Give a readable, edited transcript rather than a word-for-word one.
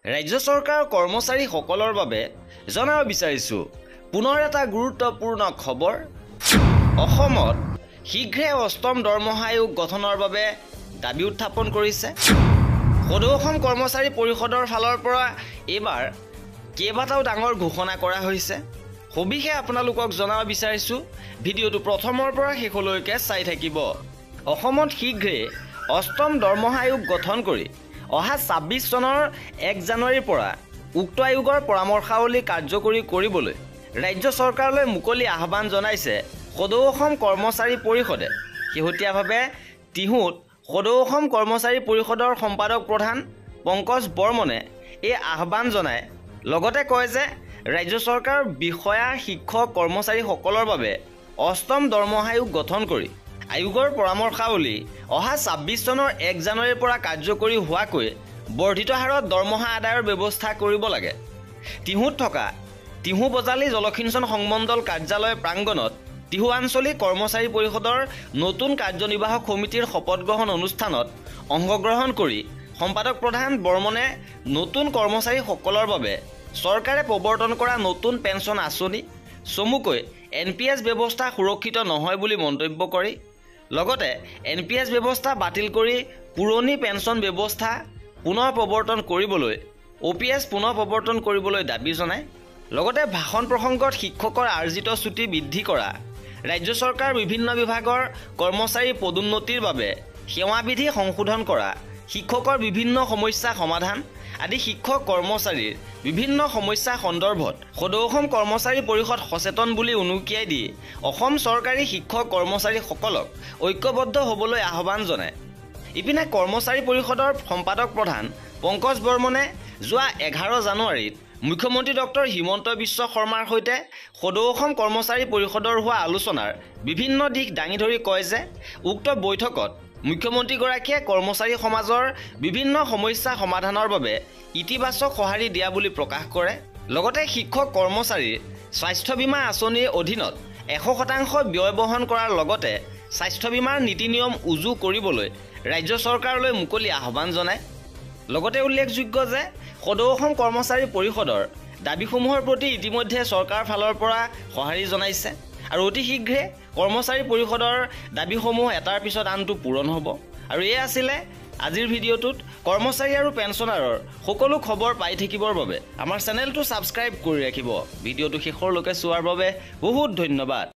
ৰাজ্য চৰকাৰৰ কৰ্মচাৰীসকলৰ বাবে জনাব বিচাৰিছোঁ পুনৰ এটা গুৰুত্বপূৰ্ণ খবৰ। অসমত শীঘ্ৰে অষ্টম দৰমহা আয়োগ গঠনৰ বাবে দাবী উত্থাপন কৰিছে। সদৌ অসম কৰ্মচাৰী পৰিষদৰ ফালৰ পৰা এইবাৰ কেইবাটাও ডাঙৰ ঘোষণা কৰা হৈছে। সবিশেষ আপোনালোকক জনাব বিচাৰিছোঁ, ভিডিঅ'টো প্ৰথমৰ পৰা শেষলৈকে চাই থাকিব। অসমত শীঘ্ৰে অষ্টম দৰমহা আয়োগ গঠন কৰি অহা ২৬ চনৰ ১ জানুৱাৰীৰ পৰা উক্ত আয়োগৰ পৰামৰ্শাৱলী কাৰ্যকৰী কৰিবলৈ ৰাজ্য চৰকাৰলৈ মুকলি আহ্বান জনাইছে সদৌ অসম কৰ্মচাৰী পৰিষদে। শেহতীয়াভাৱে টিহুত সদৌ অসম কৰ্মচাৰী পৰিষদৰ সম্পাদক প্ৰধান পংকজ বৰ্মনে এই আহ্বান জনায়। লগতে কয় যে ৰাজ্য চৰকাৰৰ বিষয়া শিক্ষক কৰ্মচাৰীসকলৰ বাবে অষ্টম দৰমহা আয়োগ গঠন কৰি আয়োগৰ পৰামৰ্শাৱলী অহা ২৬ চনৰ ১ জানুৱাৰীৰ পৰা কাৰ্যকৰী হোৱাকৈ বৰ্ধিত হাৰত দৰমহা আদায়ৰ ব্যৱস্থা কৰিব লাগে। টিহুত থকা টিহু বজালী জলসিঞ্চন সংমণ্ডল কাৰ্যালয় প্ৰাংগণত টিহু আঞ্চলিক কৰ্মচাৰী পৰিষদৰ নতুন কাৰ্যনিৰ্বাহক সমিতিৰ শপত গ্ৰহণ অনুষ্ঠানত অংশগ্ৰহণ কৰি সম্পাদক প্ৰধান বৰ্মনে নতুন কৰ্মচাৰীসকলৰ বাবে চৰকাৰে প্ৰৱৰ্তন কৰা নতুন পেঞ্চন আঁচনি চমুকৈ NPS ব্যৱস্থা সুৰক্ষিত নহয় বুলি মন্তব্য কৰি লগতে NPS ব্যৱস্থা বাতিল কৰি পুৰণি পেঞ্চন ব্যৱস্থা পুনৰ প্ৰৱৰ্তন কৰিবলৈ OPS পুনৰ প্ৰৱৰ্তন কৰিবলৈ দাবী জনায়। লগতে ভাষণ প্ৰসংগত শিক্ষকৰ আৰ্জিত ছুটি বৃদ্ধি কৰা, ৰাজ্য চৰকাৰৰ বিভিন্ন বিভাগৰ কৰ্মচাৰী পদোন্নতিৰ বাবে সেৱাবিধি সংশোধন কৰা, শিক্ষকৰ বিভিন্ন সমস্যা সমাধান আদি শিক্ষক কৰ্মচাৰীৰ বিভিন্ন সমস্যা সন্দৰ্ভত সদৌ অসম কৰ্মচাৰী পৰিষদ সচেতন বুলি উনুকিয়াই দি অসম চৰকাৰী শিক্ষক কৰ্মচাৰীসকলক ঐক্যবদ্ধ হ'বলৈ আহ্বান জনায়। ইপিনে কৰ্মচাৰী পৰিষদৰ সম্পাদক প্ৰধান পংকজ বৰ্মনে যোৱা ১১ জানুৱাৰীত মুখ্যমন্ত্ৰী ডক্টৰ হিমন্ত বিশ্ব শৰ্মাৰ সৈতে সদৌ অসম কৰ্মচাৰী পৰিষদৰ হোৱা আলোচনাৰ বিভিন্ন দিশ দাঙি ধৰি কয় যে উক্ত বৈঠকত মুখ্যমন্ত্ৰীগৰাকীয়ে কৰ্মচাৰী সমাজৰ বিভিন্ন সমস্যা সমাধানৰ বাবে ইতিবাচক সঁহাৰি দিয়া বুলি প্ৰকাশ কৰে। লগতে শিক্ষক কৰ্মচাৰীৰ স্বাস্থ্য বীমা আঁচনিৰ অধীনত ১০০% ব্যয় বহন কৰাৰ লগতে স্বাস্থ্য বীমাৰ নীতি নিয়ম উজু কৰিবলৈ ৰাজ্য চৰকাৰলৈ মুকলি আহ্বান জনায়। লগতে উল্লেখযোগ্য যে সদৌ অসম কৰ্মচাৰী পৰিষদৰ দাবীসমূহৰ প্ৰতি ইতিমধ্যে চৰকাৰৰ ফালৰ পৰা সঁহাৰি জনাইছে আৰু অতি শীঘ্ৰে কৰ্মচাৰী পৰিষদৰ দাবীসমূহ এটাৰ পিছত আনটো পূৰণ হ'ব। আৰু এয়া আছিলে আজিৰ ভিডিঅ'টোত কৰ্মচাৰী আৰু পেঞ্চনাৰৰ সকলো খবৰ পাই থাকিবৰ বাবে আমাৰ চেনেলটো ছাবস্ক্ৰাইব কৰি ৰাখিব। ভিডিঅ'টো শেষলৈকে চোৱাৰ বাবে বহুত ধন্যবাদ।